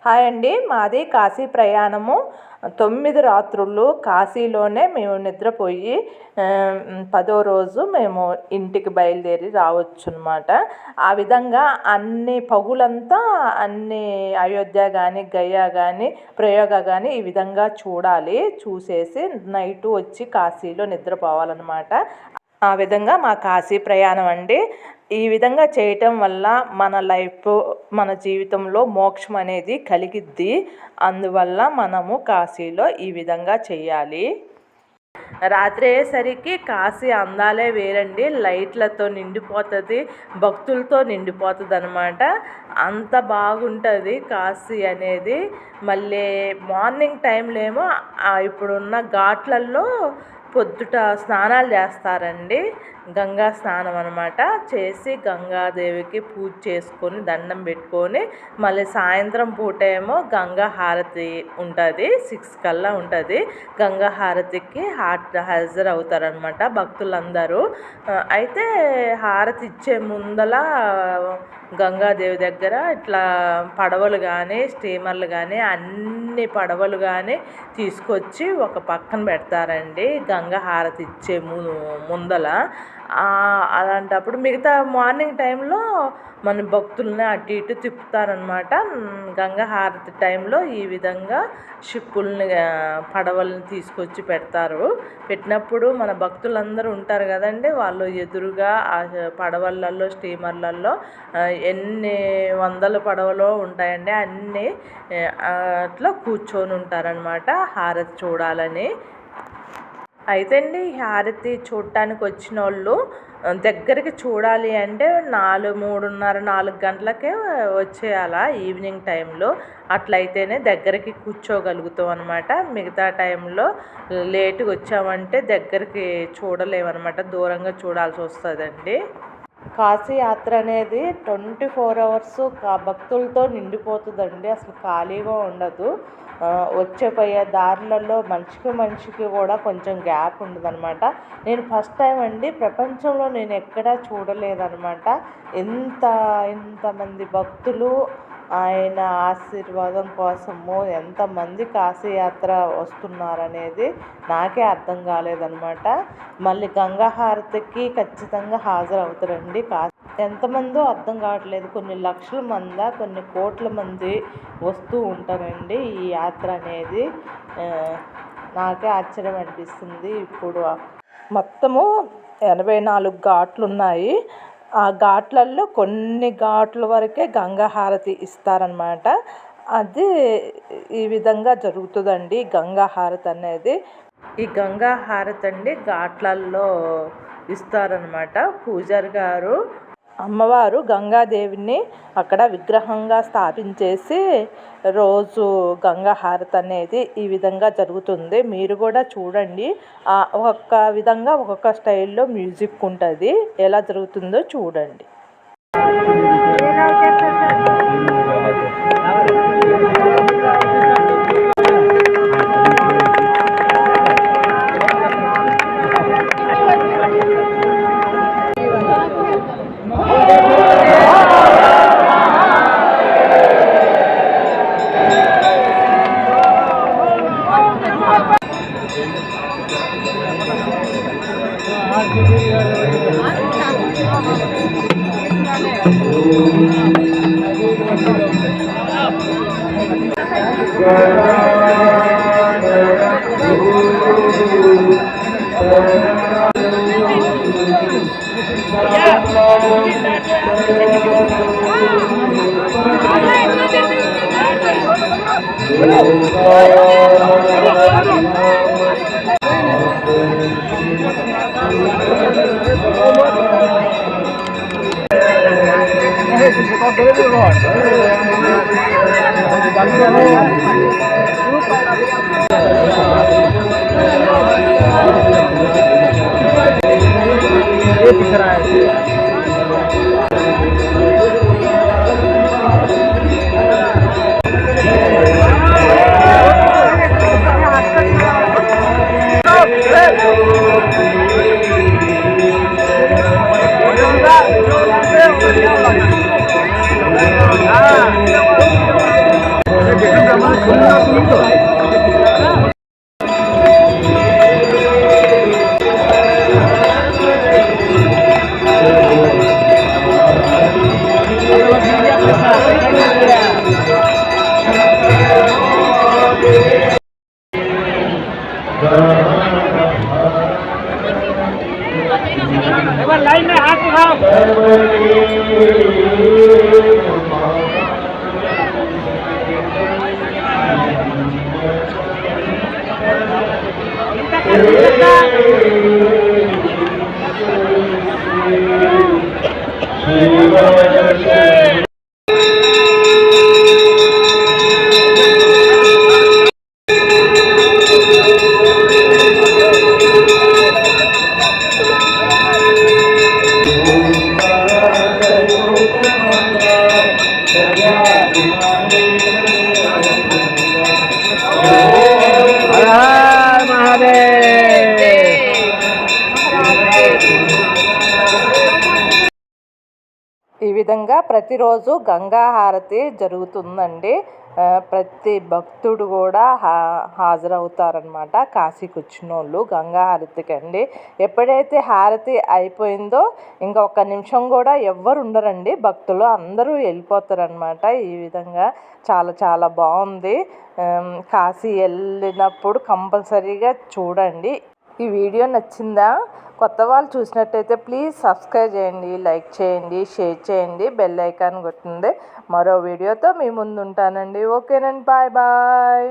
Hi అండి, మాది కాశీ ప్రయాణము. 9 రాత్రులు కాశీలోనే మేము నిద్రపోయి 10వ రోజు మేము ఇంటికి బయలుదేరి రావచ్చు అన్నమాట. ఆ విధంగా అన్ని పగులంతా అన్ని అయోధ్య కానీ, గయా కానీ, ప్రయోగ కానీ ఈ విధంగా చూడాలి. చూసేసి నైటు వచ్చి కాశీలో నిద్రపోవాలన్నమాట. ఆ విధంగా మా కాశీ ప్రయాణం అండి. ఈ విధంగా చేయటం వల్ల మన జీవితంలో మోక్షం అనేది కలిగిద్ది. అందువల్ల మనము కాశీలో ఈ విధంగా చేయాలి. రాత్రి అయ్యేసరికి కాశీ అందాలే వేరండి. లైట్లతో నిండిపోతుంది, భక్తులతో నిండిపోతుంది అనమాట. అంత బాగుంటుంది కాశీ అనేది. మళ్ళీ మార్నింగ్ టైంలో ఏమో ఇప్పుడున్న ఘాట్లలో పొద్దుట స్నానాలు చేస్తారండి. గంగా స్నానం అనమాట. చేసి గంగాదేవికి పూజ చేసుకొని దండం పెట్టుకొని మళ్ళీ సాయంత్రం పూట ఏమో గంగా హారతి ఉంటుంది. 6 కల్లా ఉంటుంది. గంగా హారతికి హాజరు అవుతారనమాట భక్తులందరూ. అయితే హారతి ఇచ్చే ముందల గంగాదేవి దగ్గర ఇట్లా పడవలు కానీ, స్టీమర్లు కానీ, అన్ని పడవలు కానీ తీసుకొచ్చి ఒక పక్కన పెడతారండి గంగా హారతి ఇచ్చే ముందల. అలాంటప్పుడు మిగతా మార్నింగ్ టైంలో మన భక్తుల్ని అటు ఇటు తిప్పుతారనమాట. గంగా హారతి టైంలో ఈ విధంగా షిప్పుల్ని, పడవల్ని తీసుకొచ్చి పెడతారు. పెట్టినప్పుడు మన భక్తులందరూ ఉంటారు కదండి, వాళ్ళు ఎదురుగా ఆ పడవలలో, స్టీమర్లలో ఎన్ని వందల పడవలు ఉంటాయండి, అన్నీ అట్లా కూర్చొని ఉంటారనమాట హారతి చూడాలని. అయితే అండి, హారతి చూడటానికి వచ్చిన వాళ్ళు దగ్గరికి చూడాలి అంటే 3:30, 4 గంటలకే వచ్చేయాలా ఈవినింగ్ టైంలో. అట్లయితేనే దగ్గరికి కూర్చోగలుగుతాం అనమాట. మిగతా టైంలో లేటుగా వచ్చామంటే దగ్గరికి చూడలేమన్నమాట, దూరంగా చూడాల్సి వస్తుందండి. కాశీ యాత్ర అనేది 24 అవర్స్ భక్తులతో నిండిపోతుందండి. అసలు ఖాళీగా ఉండదు. పోయే దారులలో మనిషికి కూడా కొంచెం గ్యాప్ ఉండదన్నమాట. నేను ఫస్ట్ టైం అండి, ప్రపంచంలో నేను ఎక్కడా చూడలేదన్నమాట. ఇంతమంది భక్తులు ఆయన ఆశీర్వాదం కోసము ఎంతమంది కాశీయాత్ర వస్తున్నారనేది నాకే అర్థం కాలేదన్నమాట. మళ్ళీ గంగా హారతికి ఖచ్చితంగా హాజరవుతారండి. ఎంతమందో అర్థం కావట్లేదు. కొన్ని లక్షల మంది, కొన్ని కోట్ల మంది వస్తూ ఉంటారండి ఈ యాత్ర అనేది. నాకే ఆశ్చర్యం అనిపిస్తుంది. ఇప్పుడు మొత్తము 84 ఘాట్లు ఉన్నాయి. ఆ ఘాట్లలో కొన్ని ఘాట్ల వరకే గంగా హారతి ఇస్తారనమాట. అది ఈ విధంగా జరుగుతుందండి గంగా హారతి అనేది. ఈ గంగా హారతి అండి ఘాట్లలో ఇస్తారనమాట. పూజారి గారు, అమ్మవారు గంగాదేవిని అక్కడ విగ్రహంగా స్థాపించేసి రోజు గంగా హారతి అనేది ఈ విధంగా జరుగుతుంది. మీరు కూడా చూడండి. ఒక్కొక్క విధంగా ఒక్కొక్క స్టైల్లో మ్యూజిక్ ఉంటుంది. ఎలా జరుగుతుందో చూడండి. लाइन में हाथ उठाओ। ఈ విధంగా ప్రతిరోజు గంగా హారతి జరుగుతుందండి. ప్రతి భక్తుడు కూడా హాజరవుతారనమాట. కాశీకి వచ్చిన వాళ్ళు గంగా హారతికి అండి. ఎప్పుడైతే హారతి అయిపోయిందో ఇంకా ఒక్క నిమిషం కూడా ఎవ్వరు ఉండరండి, భక్తులు అందరూ వెళ్ళిపోతారనమాట. ఈ విధంగా చాలా చాలా బాగుంది. కాశీ వెళ్ళినప్పుడు కంపల్సరీగా చూడండి. ఈ వీడియో నచ్చిందా? కొత్త వాళ్ళు చూసినట్టయితే ప్లీజ్ సబ్స్క్రైబ్ చేయండి, లైక్ చేయండి, షేర్ చేయండి, బెల్ ఐకాన్ కొట్టండి. మరో వీడియోతో మీ ముందు ఉంటానండి. ఓకేనండి, బాయ్ బాయ్.